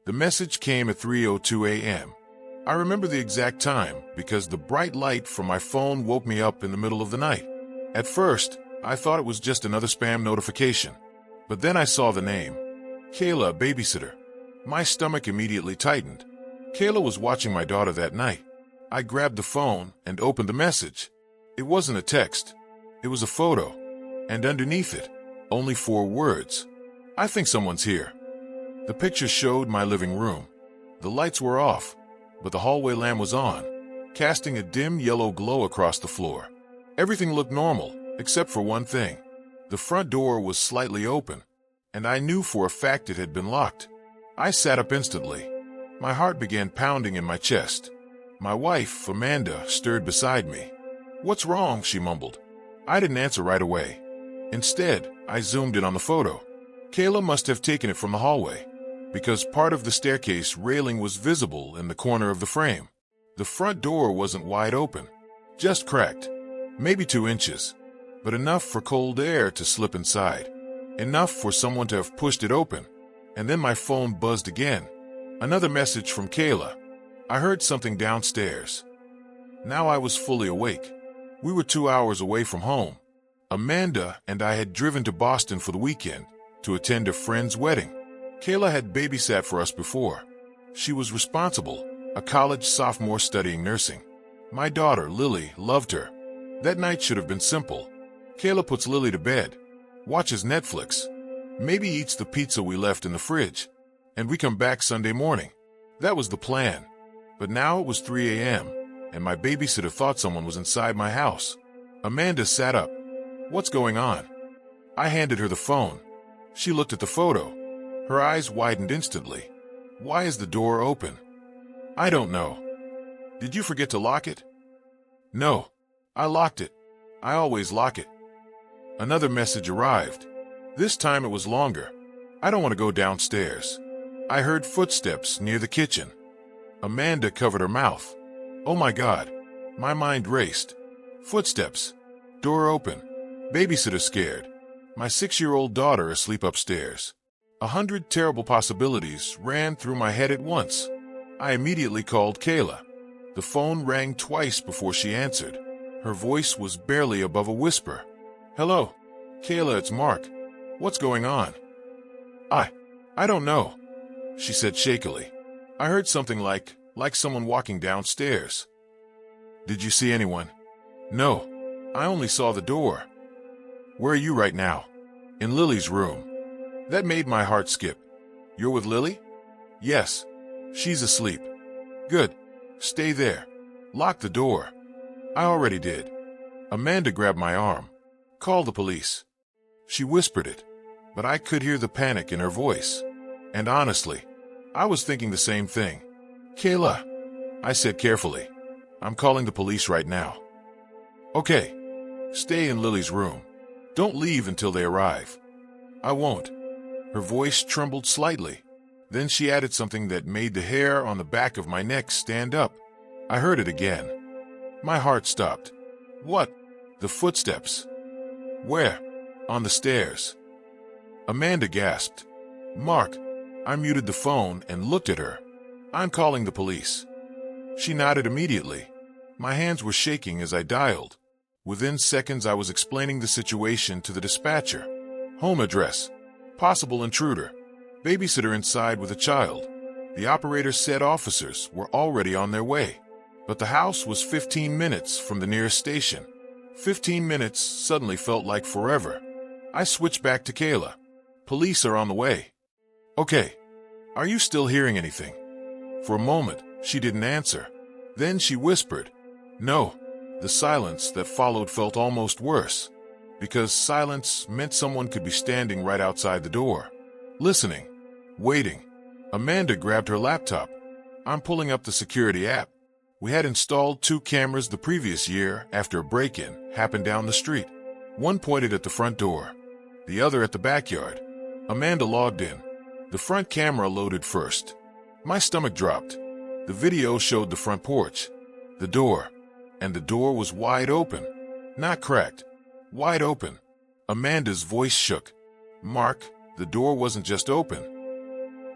The message came at 3:02 a.m. I remember the exact time because the bright light from my phone woke me up in the middle of the night. At first, I thought it was just another spam notification. But then I saw the name. Kayla, babysitter. My stomach immediately tightened. Kayla was watching my daughter that night. I grabbed the phone and opened the message. It wasn't a text. It was a photo. And underneath it, only 4 words. I think someone's here. The picture showed my living room. The lights were off, but the hallway lamp was on, casting a dim yellow glow across the floor. Everything looked normal, except for one thing. The front door was slightly open, and I knew for a fact it had been locked. I sat up instantly. My heart began pounding in my chest. My wife, Amanda, stirred beside me. "What's wrong?" she mumbled. I didn't answer right away. Instead, I zoomed in on the photo. Kayla must have taken it from the hallway, because part of the staircase railing was visible in the corner of the frame. The front door wasn't wide open, just cracked, maybe 2 inches, but enough for cold air to slip inside, enough for someone to have pushed it open. And then my phone buzzed again. Another message from Kayla. I heard something downstairs. Now I was fully awake. We were 2 hours away from home. Amanda and I had driven to Boston for the weekend to attend a friend's wedding. Kayla had babysat for us before. She was responsible, a college sophomore studying nursing. My daughter, Lily, loved her. That night should have been simple. Kayla puts Lily to bed, watches Netflix, maybe eats the pizza we left in the fridge, and we come back Sunday morning. That was the plan. But now it was 3 a.m., and my babysitter thought someone was inside my house. Amanda sat up. "What's going on?" I handed her the phone. She looked at the photo. Her eyes widened instantly. "Why is the door open?" "I don't know." "Did you forget to lock it?" "No. I locked it. I always lock it." Another message arrived. This time it was longer. "I don't want to go downstairs. I heard footsteps near the kitchen." Amanda covered her mouth. Oh my God. My mind raced. Footsteps. Door open. Babysitter scared. My 6-year-old daughter asleep upstairs. 100 terrible possibilities ran through my head at once. I immediately called Kayla. The phone rang twice before she answered. Her voice was barely above a whisper. "Hello. Kayla, it's Mark. What's going on?" I don't know," she said shakily. "I heard something like someone walking downstairs." "Did you see anyone?" "No. I only saw the door." "Where are you right now?" "In Lily's room." That made my heart skip. "You're with Lily?" "Yes. She's asleep." "Good. Stay there. Lock the door." I already did. Amanda grabbed my arm. "Call the police." She whispered it, but I could hear the panic in her voice. And honestly, I was thinking the same thing. "Kayla," I said carefully, "I'm calling the police right now." "Okay. Stay in Lily's room. Don't leave until they arrive." "I won't." Her voice trembled slightly. Then she added something that made the hair on the back of my neck stand up. I heard it again. My heart stopped. "What?" "The footsteps." "Where?" "On the stairs." Amanda gasped. "Mark." I muted the phone and looked at her. "I'm calling the police." She nodded immediately. My hands were shaking as I dialed. Within seconds, I was explaining the situation to the dispatcher. Home address. Possible intruder. Babysitter inside with a child. The operator said officers were already on their way. But the house was 15 minutes from the nearest station. 15 minutes suddenly felt like forever. I switched back to Kayla. "Police are on the way." "Okay. Are you still hearing anything?" For a moment, she didn't answer. Then she whispered, "No." The silence that followed felt almost worse, because silence meant someone could be standing right outside the door, listening, waiting. Amanda grabbed her laptop. "I'm pulling up the security app." We had installed 2 cameras the previous year after a break-in happened down the street. One pointed at the front door, the other at the backyard. Amanda logged in. The front camera loaded first. My stomach dropped. The video showed the front porch, the door, and the door was wide open. Not cracked, wide open. Amanda's voice shook. "Mark, the door wasn't just open."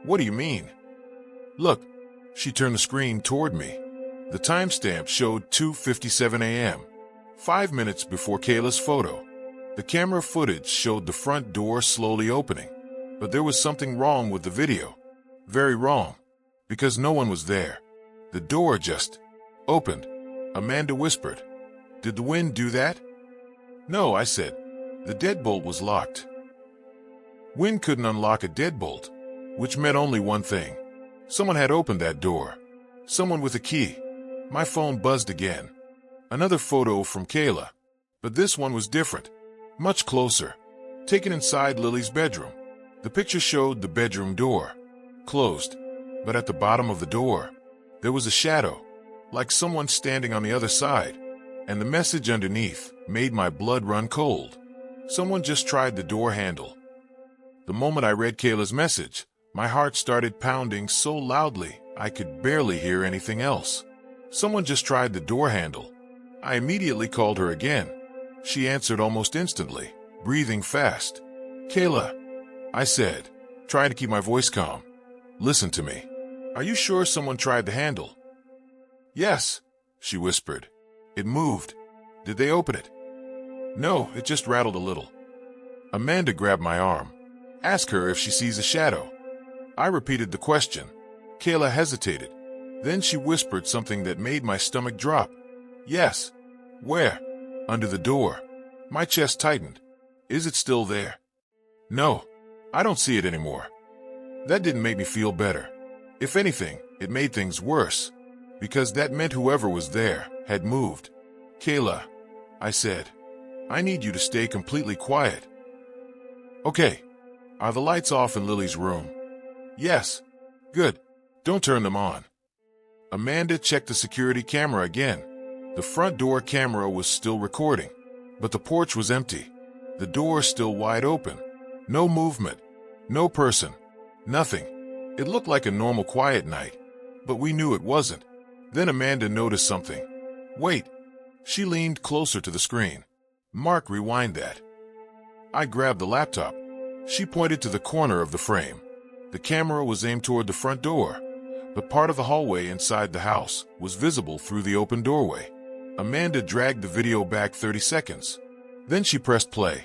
"What do you mean?" Look, she turned the screen toward me. The timestamp showed 2:57 a.m., 5 minutes before Kayla's photo. The camera footage showed the front door slowly opening, but there was something wrong with the video. Very wrong, because no one was there. The door just opened. Amanda whispered. Did the wind do that? No, I said. The deadbolt was locked. Wind couldn't unlock a deadbolt, which meant only one thing. Someone had opened that door. Someone with a key. My phone buzzed again. Another photo from Kayla, but this one was different. Much closer. Taken inside Lily's bedroom. The picture showed the bedroom door. Closed. But at the bottom of the door, there was a shadow, like someone standing on the other side. And the message underneath made my blood run cold. Someone just tried the door handle. The moment I read Kayla's message, my heart started pounding so loudly I could barely hear anything else. Someone just tried the door handle. I immediately called her again. She answered almost instantly, breathing fast. Kayla, I said, trying to keep my voice calm. Listen to me. Are you sure someone tried the handle? Yes, she whispered. It moved. Did they open it? No, it just rattled a little. Amanda grabbed my arm. Ask her if she sees a shadow. I repeated the question. Kayla hesitated. Then she whispered something that made my stomach drop. Yes. Where? Under the door. My chest tightened. Is it still there? No, I don't see it anymore. That didn't make me feel better. If anything, it made things worse, because that meant whoever was there had moved. Kayla, I said, I need you to stay completely quiet. Okay. Are the lights off in Lily's room? Yes. Good. Don't turn them on. Amanda checked the security camera again. The front door camera was still recording, but the porch was empty. The door still wide open. No movement. No person. Nothing. It looked like a normal quiet night, but we knew it wasn't. Then Amanda noticed something. Wait. She leaned closer to the screen. Mark, rewind that. I grabbed the laptop. She pointed to the corner of the frame. The camera was aimed toward the front door, but part of the hallway inside the house was visible through the open doorway. Amanda dragged the video back 30 seconds. Then she pressed play,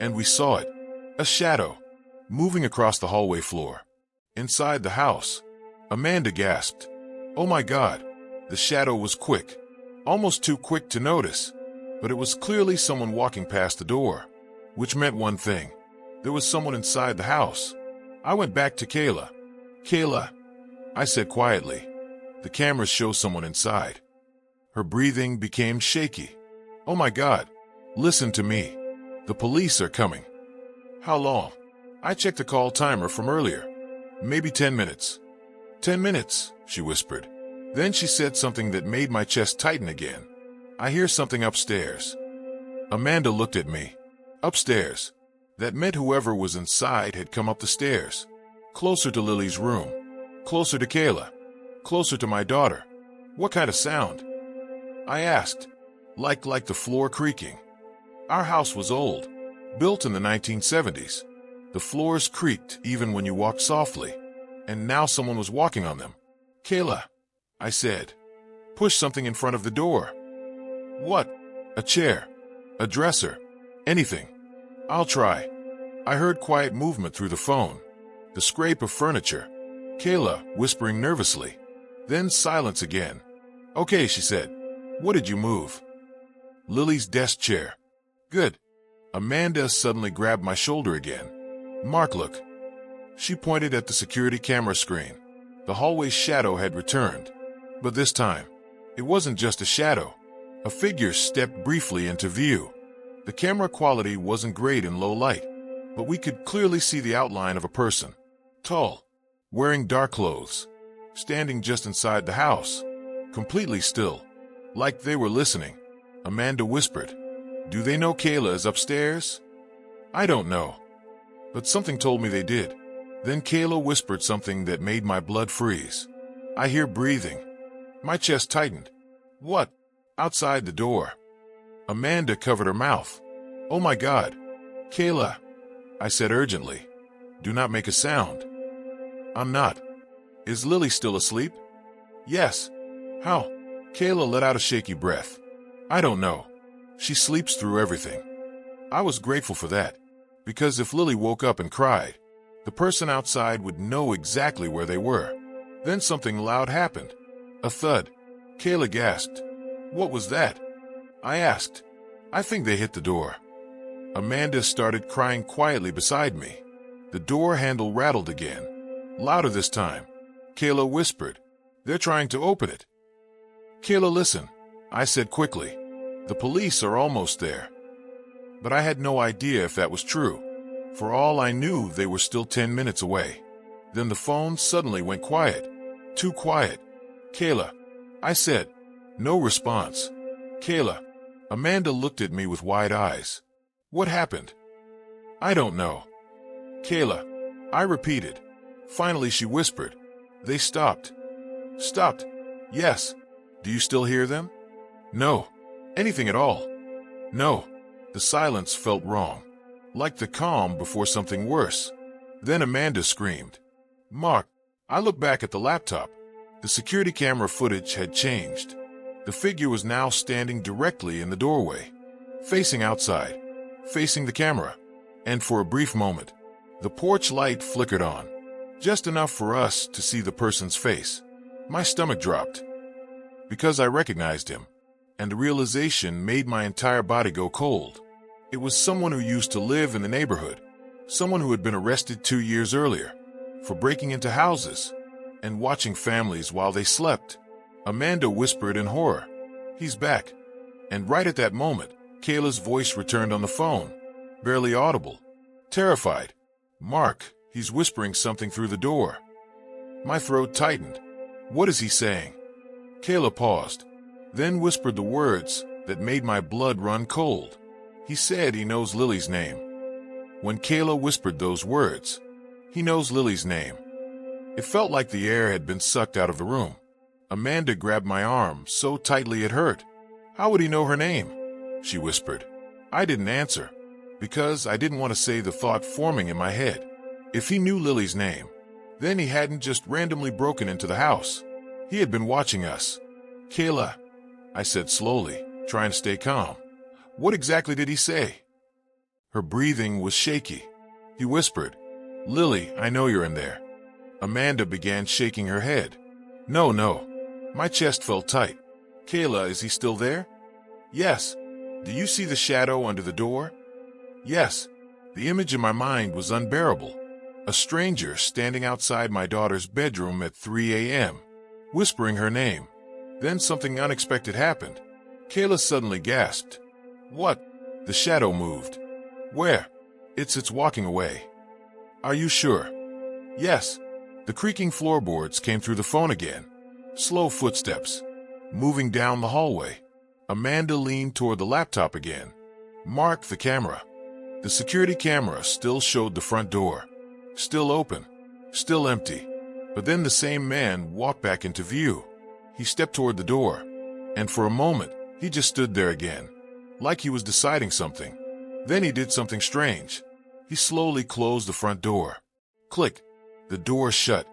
and we saw it. A shadow, moving across the hallway floor. Inside the house, Amanda gasped. Oh my God! The shadow was quick, almost too quick to notice, but it was clearly someone walking past the door, which meant one thing. There was someone inside the house. I went back to Kayla. Kayla, I said quietly. The cameras show someone inside. Her breathing became shaky. Oh my God, listen to me. The police are coming. How long? I checked the call timer from earlier. Maybe 10 minutes. 10 minutes, she whispered. Then she said something that made my chest tighten again. I hear something upstairs. Amanda looked at me. Upstairs. That meant whoever was inside had come up the stairs. Closer to Lily's room. Closer to Kayla. Closer to my daughter. What kind of sound? I asked. Like the floor creaking. Our house was old. Built in the 1970s. The floors creaked even when you walked softly. And now someone was walking on them. Kayla, I said. Push something in front of the door. What? A chair. A dresser. Anything. I'll try. I heard quiet movement through the phone. The scrape of furniture. Kayla whispering nervously. Then silence again. Okay, she said. What did you move? Lily's desk chair. Good. Amanda suddenly grabbed my shoulder again. Mark, look. She pointed at the security camera screen. The hallway shadow had returned. But this time, it wasn't just a shadow. A figure stepped briefly into view. The camera quality wasn't great in low light, but we could clearly see the outline of a person. Tall, wearing dark clothes, standing just inside the house, completely still, like they were listening. Amanda whispered, Do they know Kayla is upstairs? I don't know, but something told me they did. Then Kayla whispered something that made my blood freeze. I hear breathing. My chest tightened. What? Outside the door. Amanda covered her mouth. Oh my God. Kayla, I said urgently. Do not make a sound. I'm not. Is Lily still asleep? Yes. How? Kayla let out a shaky breath. I don't know. She sleeps through everything. I was grateful for that, because if Lily woke up and cried, the person outside would know exactly where they were. Then something loud happened. A thud. Kayla gasped. What was that? I asked. I think they hit the door. Amanda started crying quietly beside me. The door handle rattled again. Louder this time. Kayla whispered. They're trying to open it. Kayla, listen, I said quickly. The police are almost there. But I had no idea if that was true. For all I knew, they were still 10 minutes away. Then the phone suddenly went quiet. Too quiet. Kayla, I said. No response. Kayla. Amanda looked at me with wide eyes. What happened? I don't know. Kayla. I repeated. Finally she whispered. They stopped. Stopped? Yes. Do you still hear them? No. Anything at all? No. The silence felt wrong. Like the calm before something worse. Then Amanda screamed. Mark. I looked back at the laptop. The security camera footage had changed. The figure was now standing directly in the doorway, facing outside, facing the camera. And for a brief moment, the porch light flickered on, just enough for us to see the person's face. My stomach dropped, because I recognized him, and the realization made my entire body go cold. It was someone who used to live in the neighborhood, someone who had been arrested 2 years earlier for breaking into houses and watching families while they slept. Amanda whispered in horror, He's back. And right at that moment, Kayla's voice returned on the phone, barely audible, terrified. Mark, he's whispering something through the door. My throat tightened. What is he saying? Kayla paused, then whispered the words that made my blood run cold. He said he knows Lily's name. When Kayla whispered those words, he knows Lily's name. It felt like the air had been sucked out of the room. Amanda grabbed my arm so tightly it hurt. How would he know her name? She whispered. I didn't answer, because I didn't want to say the thought forming in my head. If he knew Lily's name, then he hadn't just randomly broken into the house. He had been watching us. Kayla, I said slowly, trying to stay calm. What exactly did he say? Her breathing was shaky. He whispered, Lily, I know you're in there. Amanda began shaking her head. No. My chest felt tight. Kayla, is he still there? Yes. Do you see the shadow under the door? Yes. The image in my mind was unbearable. A stranger standing outside my daughter's bedroom at 3 a.m., whispering her name. Then something unexpected happened. Kayla suddenly gasped. What? The shadow moved. Where? It's walking away. Are you sure? Yes. The creaking floorboards came through the phone again. Slow footsteps, moving down the hallway. Amanda leaned toward the laptop again. Mark the camera. The security camera still showed the front door. Still open. Still empty. But then the same man walked back into view. He stepped toward the door. And for a moment, he just stood there again, like he was deciding something. Then he did something strange. He slowly closed the front door. Click. The door shut.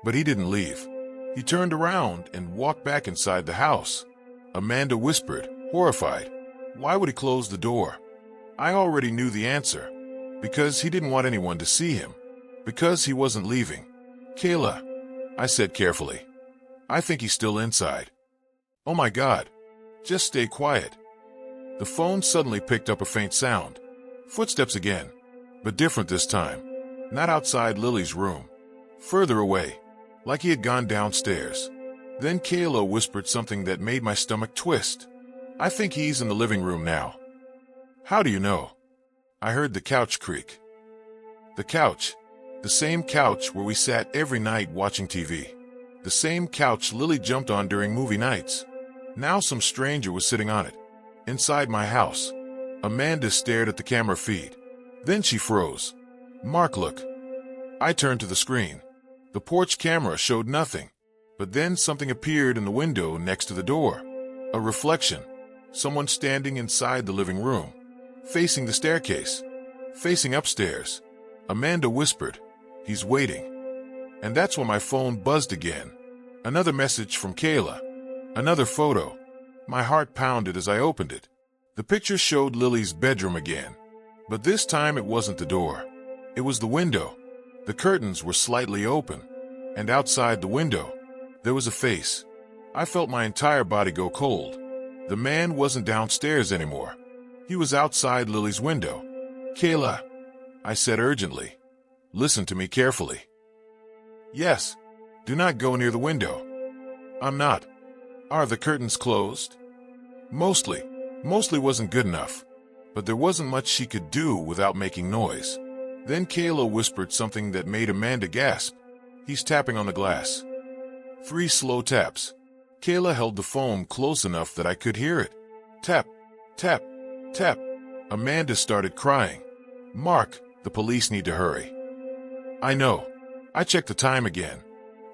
But he didn't leave. He turned around and walked back inside the house. Amanda whispered, horrified. Why would he close the door? I already knew the answer. Because he didn't want anyone to see him. Because he wasn't leaving. Kayla, I said carefully. I think he's still inside. Oh my God. Just stay quiet. The phone suddenly picked up a faint sound. Footsteps again. But different this time. Not outside Lily's room. Further away. Like he had gone downstairs. Then Kayla whispered something that made my stomach twist. I think he's in the living room now. How do you know? I heard the couch creak. The couch. The same couch where we sat every night watching TV. The same couch Lily jumped on during movie nights. Now some stranger was sitting on it. Inside my house. Amanda stared at the camera feed. Then she froze. Mark, look. I turned to the screen. The porch camera showed nothing. But then something appeared in the window next to the door. A reflection. Someone standing inside the living room. Facing the staircase. Facing upstairs. Amanda whispered, He's waiting. And that's when my phone buzzed again. Another message from Kayla. Another photo. My heart pounded as I opened it. The picture showed Lily's bedroom again. But this time it wasn't the door. It was the window. The curtains were slightly open. And outside the window, there was a face. I felt my entire body go cold. The man wasn't downstairs anymore. He was outside Lily's window. Kayla, I said urgently. Listen to me carefully. Yes. Do not go near the window. I'm not. Are the curtains closed? Mostly. Mostly wasn't good enough. But there wasn't much she could do without making noise. Then Kayla whispered something that made Amanda gasp. He's tapping on the glass. 3 slow taps. Kayla held the phone close enough that I could hear it. Tap, tap, tap. Amanda started crying. Mark, the police need to hurry. I know. I checked the time again.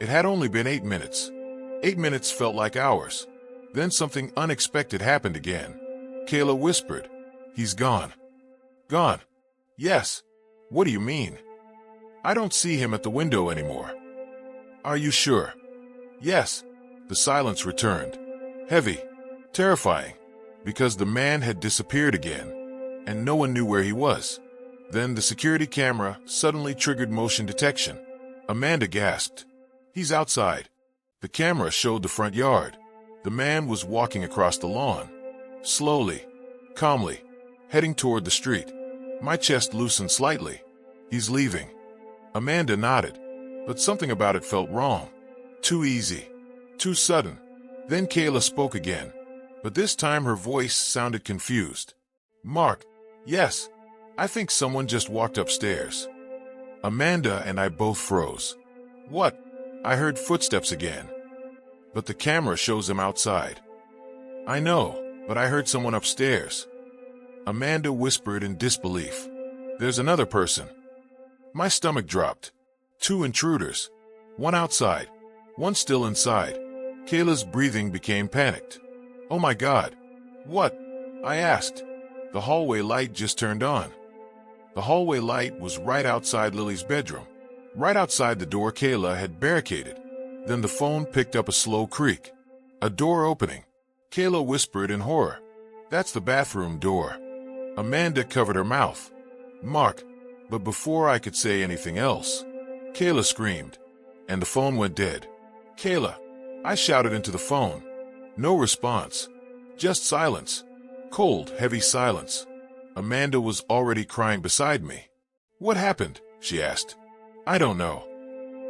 It had only been 8 minutes. 8 minutes felt like hours. Then something unexpected happened again. Kayla whispered, He's gone. Gone? Yes. What do you mean? I don't see him at the window anymore. Are you sure? Yes. The silence returned. Heavy. Terrifying. Because the man had disappeared again. And no one knew where he was. Then the security camera suddenly triggered motion detection. Amanda gasped. He's outside. The camera showed the front yard. The man was walking across the lawn. Slowly. Calmly. Heading toward the street. My chest loosened slightly. He's leaving. Amanda nodded. But something about it felt wrong. Too easy. Too sudden. Then Kayla spoke again. But this time her voice sounded confused. Mark. Yes. I think someone just walked upstairs. Amanda and I both froze. What? I heard footsteps again. But the camera shows him outside. I know, but I heard someone upstairs. Amanda whispered in disbelief. There's another person. My stomach dropped. 2 intruders. One outside. One still inside. Kayla's breathing became panicked. Oh my God. What? I asked. The hallway light just turned on. The hallway light was right outside Lily's bedroom. Right outside the door Kayla had barricaded. Then the phone picked up a slow creak. A door opening. Kayla whispered in horror. That's the bathroom door. Amanda covered her mouth. Mark. But before I could say anything else, Kayla screamed. And the phone went dead. Kayla. I shouted into the phone. No response. Just silence. Cold, heavy silence. Amanda was already crying beside me. What happened? She asked. I don't know.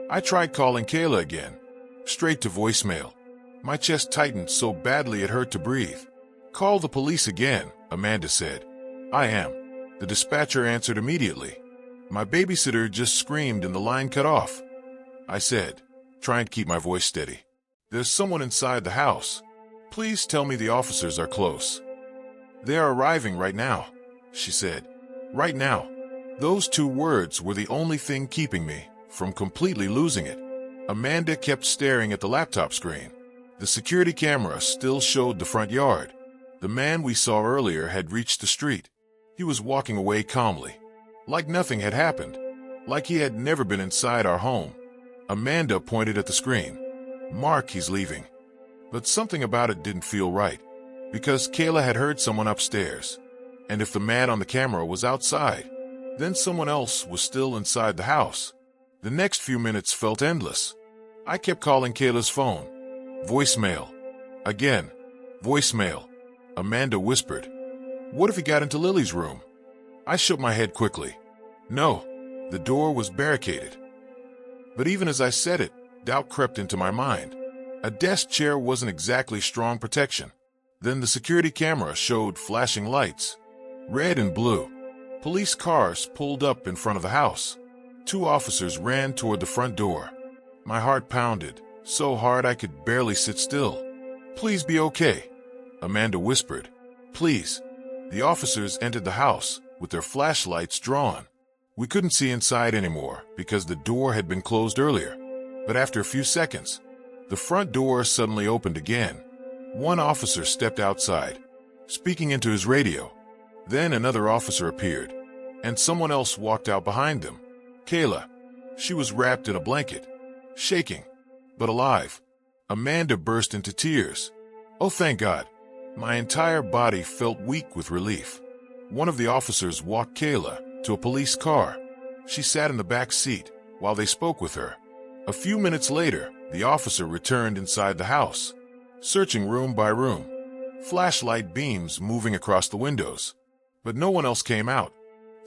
I tried calling Kayla again. Straight to voicemail. My chest tightened so badly it hurt to breathe. Call the police again, Amanda said. I am. The dispatcher answered immediately. My babysitter just screamed and the line cut off. I said, trying to keep my voice steady. There's someone inside the house. Please tell me the officers are close. They are arriving right now, she said. Right now. Those 2 words were the only thing keeping me from completely losing it. Amanda kept staring at the laptop screen. The security camera still showed the front yard. The man we saw earlier had reached the street. He was walking away calmly. Like nothing had happened. Like he had never been inside our home. Amanda pointed at the screen. Mark, he's leaving. But something about it didn't feel right. Because Kayla had heard someone upstairs. And if the man on the camera was outside, then someone else was still inside the house. The next few minutes felt endless. I kept calling Kayla's phone. Voicemail. Again. Voicemail. Amanda whispered. What if he got into Lily's room? I shook my head quickly. No. The door was barricaded. But even as I said it, doubt crept into my mind. A desk chair wasn't exactly strong protection. Then the security camera showed flashing lights. Red and blue. Police cars pulled up in front of the house. 2 officers ran toward the front door. My heart pounded, so hard I could barely sit still. Please be okay, Amanda whispered. Please. The officers entered the house, with their flashlights drawn. We couldn't see inside anymore, because the door had been closed earlier. But after a few seconds, the front door suddenly opened again. One officer stepped outside, speaking into his radio. Then another officer appeared, and someone else walked out behind them. Kayla. She was wrapped in a blanket. shaking, but alive. Amanda burst into tears. Oh, thank God. My entire body felt weak with relief. One of the officers walked Kayla to a police car. She sat in the back seat while they spoke with her. A few minutes later, the officer returned inside the house, searching room by room, flashlight beams moving across the windows. But no one else came out.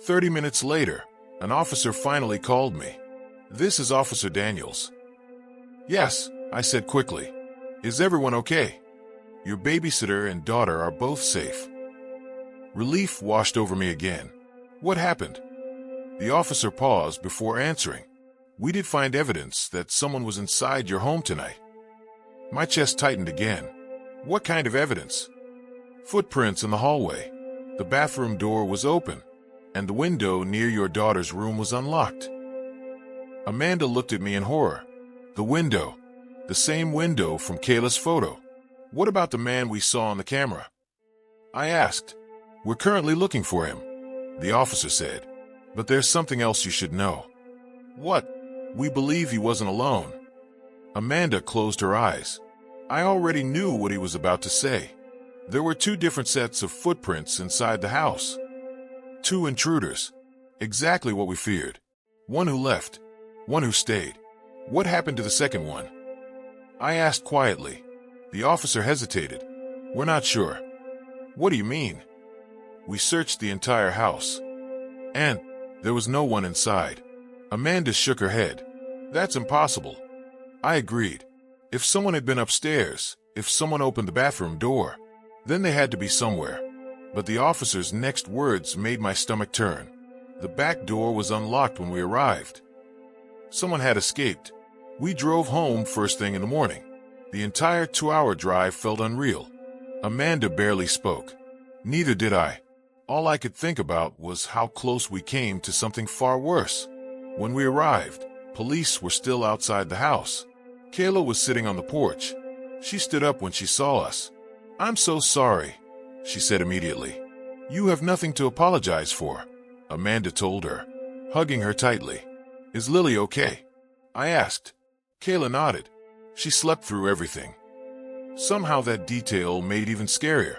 30 minutes later, an officer finally called me. "This is Officer Daniels." "Yes," I said quickly. "Is everyone okay? Your babysitter and daughter are both safe." Relief washed over me again. "What happened?" The officer paused before answering. "We did find evidence that someone was inside your home tonight." My chest tightened again. "What kind of evidence?" "Footprints in the hallway. The bathroom door was open, and the window near your daughter's room was unlocked." Amanda looked at me in horror. "The window. The same window from Kayla's photo. What about the man we saw on the camera?" I asked. "We're currently looking for him," the officer said. "But there's something else you should know." "What?" "We believe he wasn't alone." Amanda closed her eyes. I already knew what he was about to say. There were two different sets of footprints inside the house. Two intruders. Exactly what we feared. One who left, one who stayed. What happened to the second one? I asked quietly. The officer hesitated. "We're not sure." "What do you mean?" "We searched the entire house, and there was no one inside." Amanda shook her head. "That's impossible." I agreed. If someone had been upstairs, if someone opened the bathroom door, then they had to be somewhere. But the officer's next words made my stomach turn. The back door was unlocked when we arrived. Someone had escaped. We drove home first thing in the morning. The entire 2-hour drive felt unreal. Amanda barely spoke. Neither did I. All I could think about was how close we came to something far worse. When we arrived, police were still outside the house. Kayla was sitting on the porch. She stood up when she saw us. "I'm so sorry," she said immediately. "You have nothing to apologize for," Amanda told her, hugging her tightly. "Is Lily okay?" I asked. Kayla nodded. She slept through everything. Somehow that detail made it even scarier.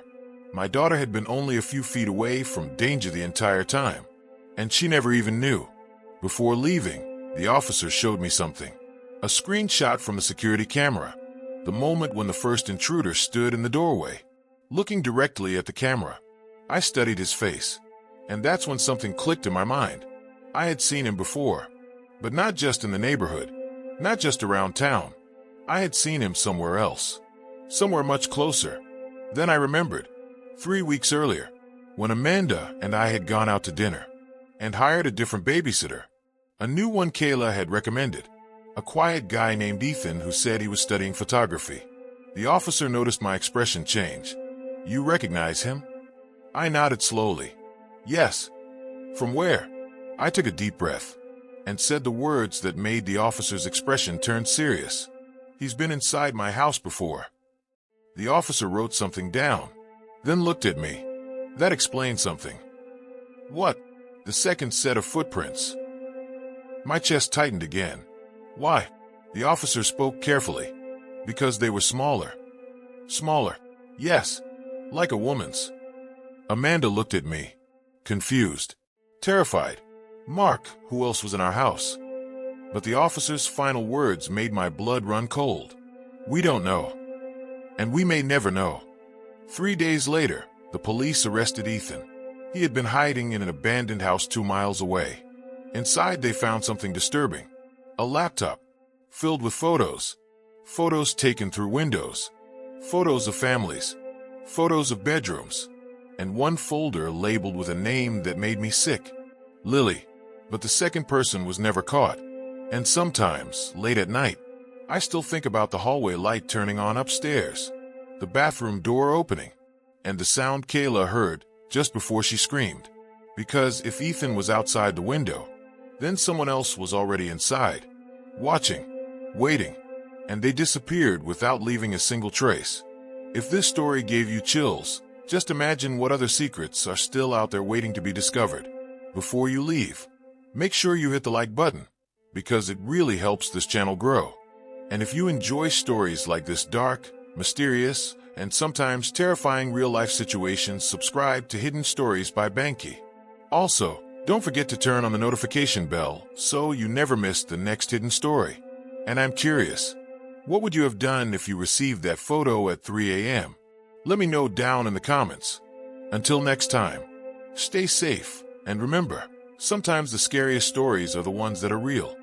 My daughter had been only a few feet away from danger the entire time, and she never even knew. Before leaving, the officer showed me something. A screenshot from the security camera. The moment when the first intruder stood in the doorway, looking directly at the camera. I studied his face, and that's when something clicked in my mind. I had seen him before, but not just in the neighborhood, not just around town. I had seen him somewhere else, somewhere much closer. Then I remembered, 3 weeks earlier, when Amanda and I had gone out to dinner and hired a different babysitter, a new one Kayla had recommended, a quiet guy named Ethan who said he was studying photography. The officer noticed my expression change. "You recognize him?" I nodded slowly. "Yes." "From where?" I took a deep breath and said the words that made the officer's expression turn serious. "He's been inside my house before." The officer wrote something down, then looked at me. That explained something. "What?" "The second set of footprints." My chest tightened again. "Why?" The officer spoke carefully. "Because they were smaller." "Smaller?" "Yes, like a woman's." Amanda looked at me, confused, terrified. "Mark, who else was in our house?" But the officer's final words made my blood run cold. "We don't know. And we may never know." 3 days later, the police arrested Ethan. He had been hiding in an abandoned house 2 miles away. Inside they found something disturbing. A laptop, filled with photos. Photos taken through windows. Photos of families. Photos of bedrooms. And one folder labeled with a name that made me sick. Lily. But the second person was never caught. And sometimes, late at night, I still think about the hallway light turning on upstairs, the bathroom door opening, and the sound Kayla heard just before she screamed. Because if Ethan was outside the window, then someone else was already inside, watching, waiting, and they disappeared without leaving a single trace. If this story gave you chills, just imagine what other secrets are still out there waiting to be discovered. Before you leave, make sure you hit the like button, because it really helps this channel grow. And if you enjoy stories like this dark, mysterious, and sometimes terrifying real-life situations, subscribe to Hidden Stories by Banki. Also, don't forget to turn on the notification bell so you never miss the next hidden story. And I'm curious, what would you have done if you received that photo at 3 a.m.? Let me know down in the comments. Until next time, stay safe, and remember, sometimes the scariest stories are the ones that are real.